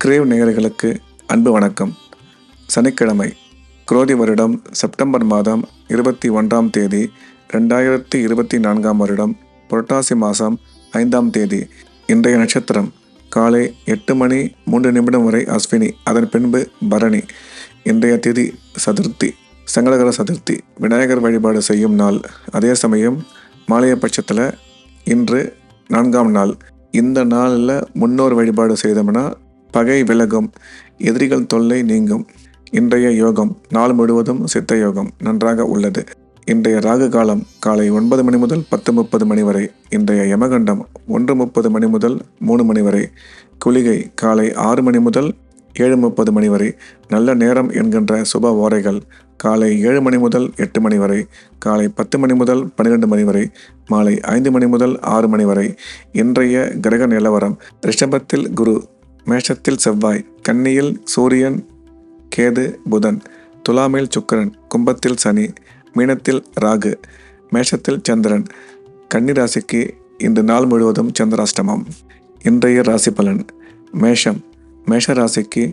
Grave நேயர்களுக்கு அன்பு வணக்கம். சனிக்கிழமை, குரோதி வருடம் செப்டம்பர் மாதம் 21ஆம் தேதி, 2024ஆம் வருடம் புரட்டாசி மாதம் 5ஆம் தேதி. இன்றைய நட்சத்திரம் காலை 8:03 வரை அஸ்வினி, அதன் பின்பு பரணி. இன்றைய திதி சதுர்த்தி, சங்கடகர சதுர்த்தி, விநாயகர் வழிபாடு செய்யும் நாள். அதே சமயம் மாலைய பட்சத்தில் இன்று 4ஆம் நாள். இந்த நாளில் முன்னோர் வழிபாடு செய்தோம்னா பகை விலகும், எதிரிகள் தொல்லை நீங்கும். இன்றைய யோகம் நாள் முழுவதும் சித்த யோகம் நன்றாக உள்ளது. இன்றைய ராகு காலம் காலை 9 மணி முதல் 10:30 மணி வரை. இன்றைய யமகண்டம் 1:30 மணி முதல் 3 மணி வரை. குளிகை காலை 6 மணி முதல் 7:30 மணி வரை. நல்ல நேரம் என்கின்ற சுப ஓரைகள் காலை 7 மணி முதல் 8 மணி வரை, காலை 10 மணி முதல் 12 மணி வரை, மாலை 5 மணி முதல் 6 மணி வரை. இன்றைய கிரக நிலவரம்: ரிஷபத்தில் குரு, மேஷத்தில் செவ்வாய், கன்னியில் சூரியன், கேது, புதன், துலாமில் சுக்கிரன், கும்பத்தில் சனி, மீனத்தில் ராகு, மேஷத்தில் சந்திரன். கன்னி ராசிக்கு இன்று நாள் முழுவதும் சந்திராஷ்டமம். இன்றைய ராசி பலன்: மேஷம். மேஷ ராசிக்கு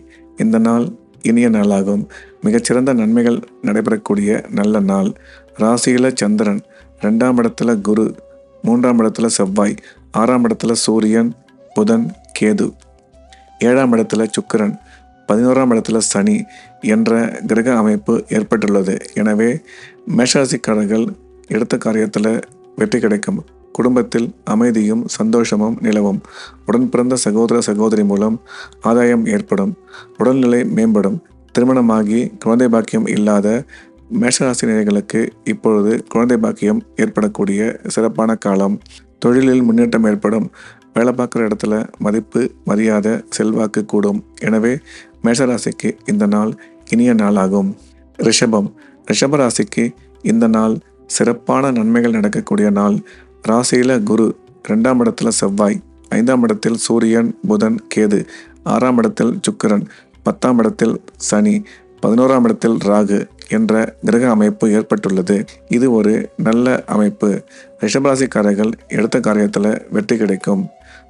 இந்த நாள் இனிய நாளாகும். மிகச்சிறந்த நன்மைகள் நடைபெறக்கூடிய நல்ல நாள். ராசியில் சந்திரன், 2ஆம் இடத்துல குரு, 3ஆம் இடத்துல செவ்வாய், 6ஆம் இடத்துல சூரியன், புதன், கேது, 7ஆம் இடத்துல சுக்கிரன், 11ஆம் இடத்துல சனி என்ற கிரக அமைப்பு ஏற்பட்டுள்ளது. எனவே மேஷராசிக்காரர்கள் எடுத்த காரியத்தில் வெற்றி கிடைக்கும். குடும்பத்தில் அமைதியும் சந்தோஷமும் நிலவும். உடன் பிறந்த சகோதர சகோதரி மூலம் ஆதாயம் ஏற்படும். உடல்நிலை மேம்படும். திருமணமாகி குழந்தை பாக்கியம் இல்லாத மேஷராசினியர்களுக்கு இப்பொழுது குழந்தை பாக்கியம் ஏற்படக்கூடிய சிறப்பான காலம். தொழிலில் முன்னேற்றம் ஏற்படும். வேலை பார்க்குற இடத்துல மதிப்பு, மரியாதை, செல்வாக்கு கூடும். எனவே மேஷராசிக்கு இந்த நாள் இனிய நாளாகும். ரிஷபம். ரிஷபராசிக்கு இந்த நாள் சிறப்பான நன்மைகள் நடக்கக்கூடிய நாள். ராசியில் குரு, 2ஆம் இடத்துல செவ்வாய், 5ஆம் இடத்தில் சூரியன், புதன், கேது, 6ஆம் இடத்தில் சுக்கிரன், 10ஆம் இடத்தில் சனி, 11ஆம் இடத்தில் ராகு என்ற கிரக அமைப்பு ஏற்பட்டுள்ளது. இது ஒரு நல்ல அமைப்பு. ரிஷபராசிக்காரர்கள் எடுத்த காரியத்தில் வெற்றி கிடைக்கும்.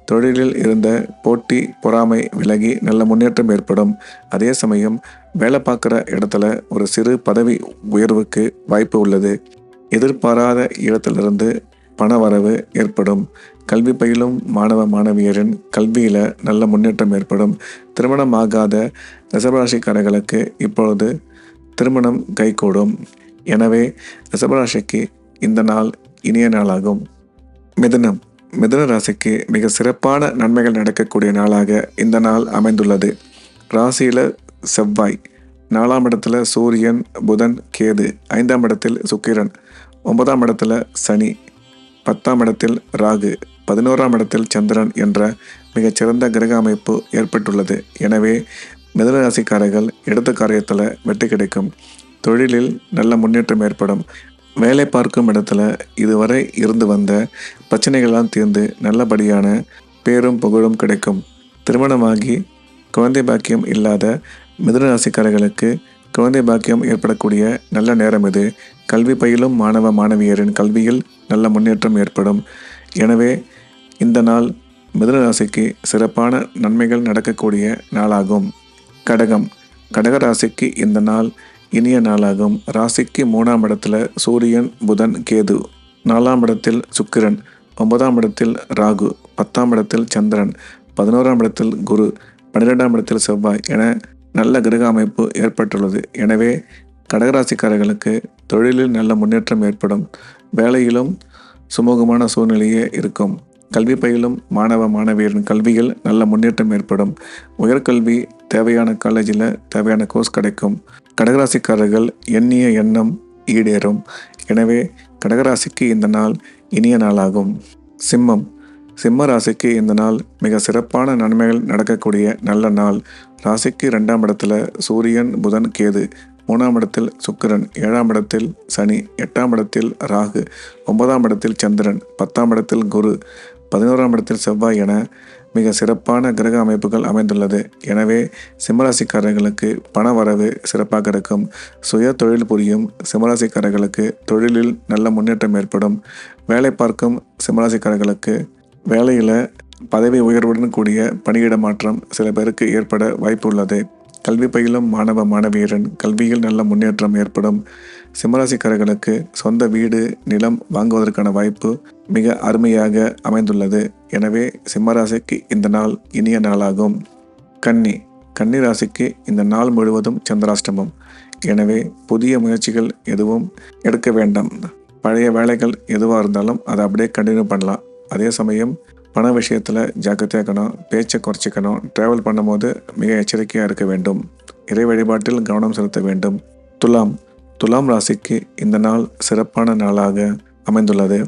தொழிலில் இருந்த போட்டி, பொறாமை விலகி நல்ல முன்னேற்றம் ஏற்படும். அதே சமயம் வேலை பார்க்குற இடத்துல ஒரு சிறு பதவி உயர்வுக்கு வாய்ப்பு உள்ளது. எதிர்பாராத இடத்திலிருந்து பண வரவு ஏற்படும். கல்வி பயிலும் மாணவ மாணவியரின் கல்வியில் நல்ல முன்னேற்றம் ஏற்படும். திருமணமாகாத ரிஷபராசிக்காரர்களுக்கு இப்பொழுது திருமணம் கைகூடும். எனவே ரிஷபராசிக்கு இந்த நாள் இனிய நாளாகும். மிதுனம். மிதுன ராசிக்கு மிக சிறப்பான நன்மைகள் நடக்கக்கூடிய நாளாக இந்த நாள் அமைந்துள்ளது. ராசியில் செவ்வாய், 4ஆம் இடத்துல சூரியன், புதன், கேது, 5ஆம் இடத்தில் சுக்கிரன், 9ஆம் இடத்துல சனி, 10ஆம் இடத்தில் ராகு, 11ஆம் இடத்தில் சந்திரன் என்ற மிகச்சிறந்த கிரக அமைப்பு ஏற்பட்டுள்ளது. எனவே மிதுன ராசிக்காரர்கள் எடுத்த காரியத்தில் வெற்றி கிடைக்கும். தொழிலில் நல்ல முன்னேற்றம் ஏற்படும். வேலை பார்க்கும் இடத்துல இதுவரை இருந்து வந்த பிரச்சனைகள்லாம் தீர்ந்து நல்லபடியான பேரும் புகழும் கிடைக்கும். திருமணமாகி குழந்தை பாக்கியம் இல்லாத மிதுன ராசிக்காரர்களுக்கு குழந்தை பாக்கியம் ஏற்படக்கூடிய நல்ல நேரம் இது. கல்வி பயிலும் மாணவ மாணவியரின் கல்வியில் நல்ல முன்னேற்றம் ஏற்படும். எனவே இந்த நாள் மிதுன ராசிக்கு சிறப்பான நன்மைகள் நடக்கக்கூடிய நாளாகும். கடகம். கடக ராசிக்கு இந்த நாள் இனிய நாளாகும். ராசிக்கு 3ஆம் இடத்துல சூரியன், புதன், கேது, 4ஆம் இடத்தில் சுக்கிரன், 9ஆம் இடத்தில் ராகு, 10ஆம் இடத்தில் சந்திரன், 11ஆம் இடத்தில் குரு, 12ஆம் இடத்தில் செவ்வாய் என நல்ல கிரக அமைப்பு ஏற்பட்டுள்ளது. எனவே கடகராசிக்காரர்களுக்கு தொழிலில் நல்ல முன்னேற்றம் ஏற்படும். வேலையிலும் சுமூகமான சூழ்நிலையே இருக்கும். கல்வி பயிலும் மாணவ மாணவியரின் கல்வியில் நல்ல முன்னேற்றம் ஏற்படும். உயர்கல்வி தேவையான காலேஜில் தேவையான கோர்ஸ் கிடைக்கும். கடகராசிக்காரர்கள் எண்ணிய எண்ணம் ஈடேறும். எனவே கடகராசிக்கு இந்த நாள் இனிய நாளாகும். சிம்மம். சிம்ம ராசிக்கு இந்த நாள் மிக சிறப்பான நன்மைகள் நடக்கக்கூடிய நல்ல நாள். ராசிக்கு 2ஆம் இடத்துல சூரியன், புதன், கேது, 3ஆம் இடத்தில் சுக்கிரன், 7ஆம் இடத்தில் சனி, 8ஆம் இடத்தில் ராகு, 9ஆம் இடத்தில் சந்திரன், 10ஆம் இடத்தில் குரு, 11ஆம் இடத்தில் செவ்வாய் என மிக சிறப்பான கிரக அமைப்புகள் அமைந்துள்ளது. எனவே சிம்மராசிக்காரர்களுக்கு பண வரவு சிறப்பாக இருக்கும். சுய தொழில் புரியும் சிம்மராசிக்காரர்களுக்கு தொழிலில் நல்ல முன்னேற்றம் ஏற்படும். வேலை பார்க்கும் சிம்மராசிக்காரர்களுக்கு வேலையில் பதவி உயர்வுடன் கூடிய பணியிட மாற்றம் சில பேருக்கு ஏற்பட வாய்ப்பு உள்ளது. கல்வி பயிலும் மாணவ மாணவியரின் கல்வியில் நல்ல முன்னேற்றம் ஏற்படும். சிம்மராசிக்காரர்களுக்கு சொந்த வீடு நிலம் வாங்குவதற்கான வாய்ப்பு மிக அருமையாக அமைந்துள்ளது. எனவே சிம்மராசிக்கு இந்த நாள் இனிய நாளாகும். கன்னி ராசிக்கு இந்த நாள் முழுவதும் சந்திராஷ்டமம். எனவே புதிய முயற்சிகள் எதுவும் எடுக்க வேண்டாம். பழைய வேலைகள் எதுவாக இருந்தாலும் அதை அப்படியே கண்டினியூ பண்ணலாம். அதே சமயம் பண விஷயத்தில் ஜாக்கிரதையாக இருக்கணும். பேச்சை குறைச்சிக்கணும். ட்ராவல் பண்ணும்போது மிக எச்சரிக்கையாக இருக்க வேண்டும். இறை வழிபாட்டில் கவனம் செலுத்த வேண்டும். துலாம் ராசிக்கு இந்த நாள் சிறப்பான நாளாக அமைந்துள்ளது.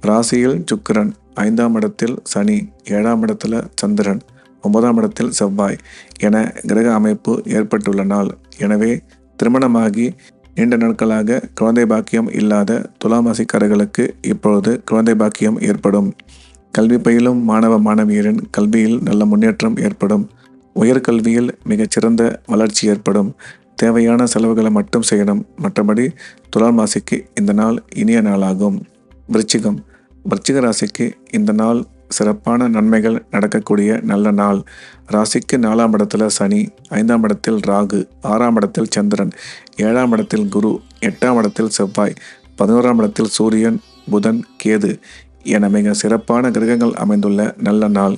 ராசியில் சுக்கிரன், 5ஆம் இடத்தில் சனி, 7ஆம் இடத்துல சந்திரன், 9ஆம் இடத்தில் செவ்வாய் என கிரக அமைப்பு ஏற்பட்டுள்ள நாள். எனவே திருமணமாகி நீண்ட நாட்களாக குழந்தை பாக்கியம் இல்லாத துலாம் ராசிக்காரர்களுக்கு இப்பொழுது குழந்தை பாக்கியம் ஏற்படும். கல்வி பயிலும் மாணவ மாணவியரின் கல்வியில் நல்ல முன்னேற்றம் ஏற்படும். உயர்கல்வியில் மிகச்சிறந்த வளர்ச்சி ஏற்படும். தேவையான செலவுகளை மட்டும் செய்யணும். மற்றபடி துலாம் ராசிக்கு இந்த நாள் இனிய நாளாகும். விருச்சிக ராசிக்கு இந்த நாள் சிறப்பான நன்மைகள் நடக்கக்கூடிய நல்ல நாள். ராசிக்கு 4ஆம் இடத்துல சனி, 5ஆம் இடத்தில் ராகு, 6ஆம் இடத்தில் சந்திரன், 7ஆம் இடத்தில் குரு, 8ஆம் இடத்தில் செவ்வாய், 11ஆம் இடத்தில் சூரியன், புதன், கேது என மிக சிறப்பான கிரகங்கள் அமைந்துள்ள நல்ல நாள்.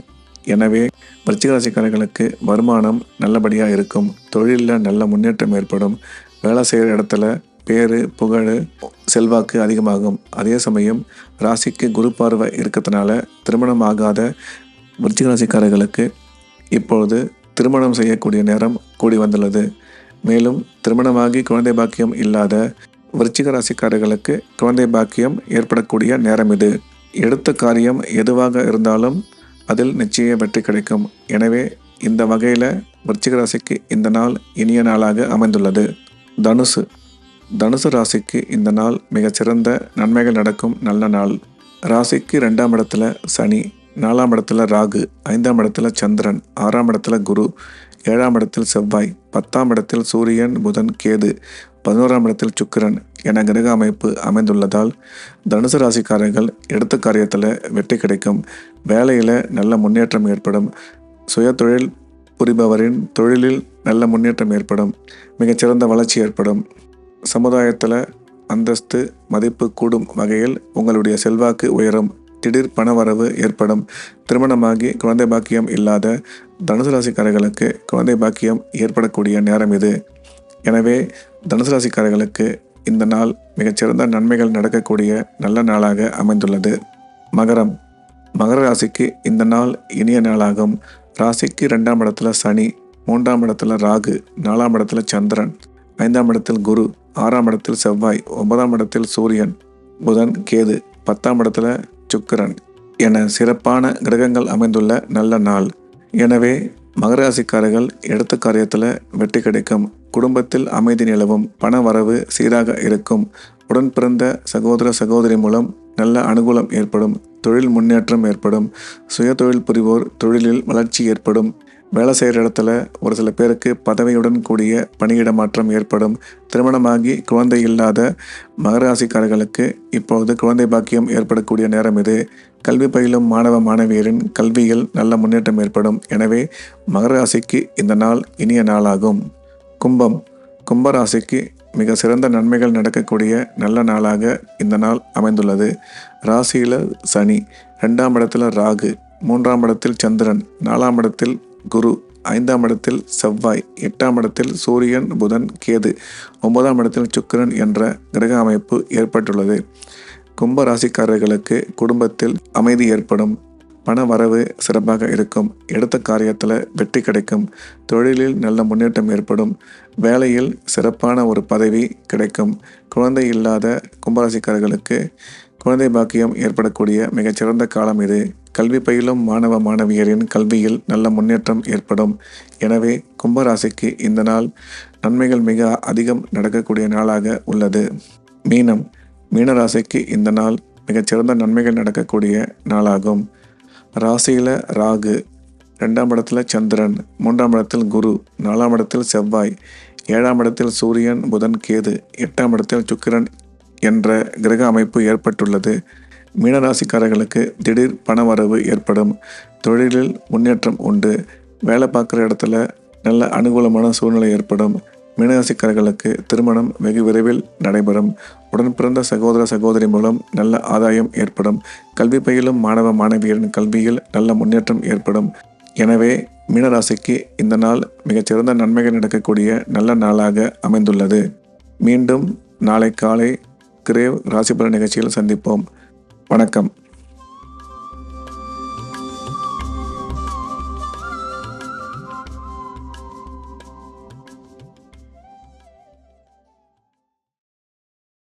எனவே விருச்சிக ராசிக்காரர்களுக்கு வருமானம் நல்லபடியாக இருக்கும். தொழிலில் நல்ல முன்னேற்றம் ஏற்படும். வேலை செய்கிற இடத்துல பேரு புகழ் செல்வாக்கு அதிகமாகும். அதே சமயம் ராசிக்கு குரு பார்வை இருக்கிறதுனால திருமணம் ஆகாத விருச்சிக ராசிக்காரர்களுக்கு இப்பொழுது திருமணம் செய்யக்கூடிய நேரம் கூடி வந்துள்ளது. மேலும் திருமணமாகி குழந்தை பாக்கியம் இல்லாத விருச்சிக ராசிக்காரர்களுக்கு குழந்தை பாக்கியம் ஏற்படக்கூடிய நேரம் இது. எடுத்த காரியம் எதுவாக இருந்தாலும் அதில் நிச்சய வெற்றி கிடைக்கும். எனவே இந்த வகையில் விருச்சிக ராசிக்கு இந்த நாள் இனிய நாளாக அமைந்துள்ளது. தனுசு ராசிக்கு இந்த நாள் மிகச்சிறந்த நன்மைகள் நடக்கும் நல்ல நாள். ராசிக்கு 2ஆம் இடத்துல சனி, 4ஆம் இடத்துல ராகு, 5ஆம் இடத்துல சந்திரன், 6ஆம் இடத்துல குரு, 7ஆம் இடத்தில் செவ்வாய், 10ஆம் இடத்தில் சூரியன், புதன், கேது, 11ஆம் இடத்தில் சுக்கிரன் என கிரக அமைப்பு அமைந்துள்ளதால் தனுசு ராசிக்காரர்கள் எடுத்த காரியத்தில் வெற்றி கிடைக்கும். வேலையில் நல்ல முன்னேற்றம் ஏற்படும். சுய தொழில் புரிபவரின் தொழிலில் நல்ல முன்னேற்றம் ஏற்படும். மிகச்சிறந்த வளர்ச்சி ஏற்படும். சமுதாயத்தில் அந்தஸ்து மதிப்பு கூடும் வகையில் உங்களுடைய செல்வாக்கு உயரும். திடீர் பணவரவு ஏற்படும். திருமணமாகி குழந்தை பாக்கியம் இல்லாத தனுசு ராசிக்காரர்களுக்கு குழந்தை பாக்கியம் ஏற்படக்கூடிய நேரம் இது. எனவே தனுசு ராசிக்காரர்களுக்கு இந்த நாள் மிகச்சிறந்த நன்மைகள் நடக்கக்கூடிய நல்ல நாளாக அமைந்துள்ளது. மகர ராசிக்கு இந்த நாள் இனிய நாளாகும். ராசிக்கு 2ஆம் இடத்துல சனி, 3ஆம் இடத்துல ராகு, 4ஆம் இடத்துல சந்திரன், 5ஆம் இடத்தில் குரு, 6ஆம் இடத்தில் செவ்வாய், 9ஆம் இடத்தில் சூரியன், புதன், கேது, 10ஆம் இடத்துல சுக்கிரன் என சிறப்பான கிரகங்கள் அமைந்துள்ள நல்ல நாள். எனவே மகர ராசிக்காரர்கள் எடுத்த காரியத்தில் வெற்றி கிடைக்கும். குடும்பத்தில் அமைதி நிலவும். பண வரவு சீராக இருக்கும். உடன் பிறந்த சகோதர சகோதரி மூலம் நல்ல அனுகூலம் ஏற்படும். தொழில் முன்னேற்றம் ஏற்படும். சுய தொழில் புரிவோர் தொழிலில் வளர்ச்சி ஏற்படும். வேலை செய்கிற இடத்துல ஒரு சில பேருக்கு பதவியுடன் கூடிய பணியிட மாற்றம் ஏற்படும். திருமணமாகி குழந்தை இல்லாத மகர ராசிக்காரர்களுக்கு இப்பொழுது குழந்தை பாக்கியம் ஏற்படக்கூடிய நேரம் இது. கல்வி பயிலும் மாணவ மாணவியரின் கல்வியில் நல்ல முன்னேற்றம் ஏற்படும். எனவே மகர ராசிக்கு இந்த நாள் இனிய நாளாகும். கும்ப ராசிக்கு மிக சிறந்த நன்மைகள் நடக்கக்கூடிய நல்ல நாளாக இந்த நாள் அமைந்துள்ளது. ராசியில் சனி, 2ஆம் இடத்துல ராகு, 3ஆம் இடத்தில் சந்திரன், 4ஆம் இடத்தில் குரு, 5ஆம் இடத்தில் செவ்வாய், 8ஆம் இடத்தில் சூரியன், புதன், கேது, 9ஆம் இடத்தில் சுக்கிரன் என்ற கிரக அமைப்பு ஏற்பட்டுள்ளது. கும்ப ராசிக்காரர்களுக்கு குடும்பத்தில் அமைதி ஏற்படும். பண வரவு சிறப்பாக இருக்கும். எடுத்த காரியத்தில் வெற்றி கிடைக்கும். தொழிலில் நல்ல முன்னேற்றம் ஏற்படும். வேலையில் சிறப்பான ஒரு பதவி கிடைக்கும். குழந்தை இல்லாத கும்பராசிக்காரர்களுக்கு குழந்தை பாக்கியம் ஏற்படக்கூடிய மிகச்சிறந்த காலம் இது. கல்வி பயிலும் மாணவ மாணவியரின் கல்வியில் நல்ல முன்னேற்றம் ஏற்படும். எனவே கும்பராசிக்கு இந்த நாள் நன்மைகள் மிக அதிகம் நடக்கக்கூடிய நாளாக உள்ளது. மீனராசிக்கு இந்த நாள் மிகச்சிறந்த நன்மைகள் நடக்கக்கூடிய நாளாகும். ராசியில் ராகு, 2ஆம் இடத்துல சந்திரன், 3ஆம் இடத்தில் குரு, 4ஆம் இடத்தில் செவ்வாய், 7ஆம் இடத்தில் சூரியன், புதன், கேது, 8ஆம் இடத்தில் சுக்கிரன் என்ற கிரக அமைப்பு ஏற்பட்டுள்ளது. மீனராசிக்காரர்களுக்கு திடீர் பணவரவு ஏற்படும். தொழிலில் முன்னேற்றம் உண்டு. வேலை பார்க்குற இடத்துல நல்ல அனுகூலமான சூழ்நிலை ஏற்படும். மீனராசிக்காரர்களுக்கு திருமணம் வெகு விரைவில் நடைபெறும். உடன் பிறந்த சகோதர சகோதரி மூலம் நல்ல ஆதாயம் ஏற்படும். கல்வி பயிலும் மாணவ மாணவியரின் கல்வியில் நல்ல முன்னேற்றம் ஏற்படும். எனவே மீனராசிக்கு இந்த நாள் மிகச்சிறந்த நன்மைகள் நடக்கக்கூடிய நல்ல நாளாக அமைந்துள்ளது. மீண்டும் நாளை காலை கிரேவ் ராசிபலன் நிகழ்ச்சியில் சந்திப்போம். வணக்கம்.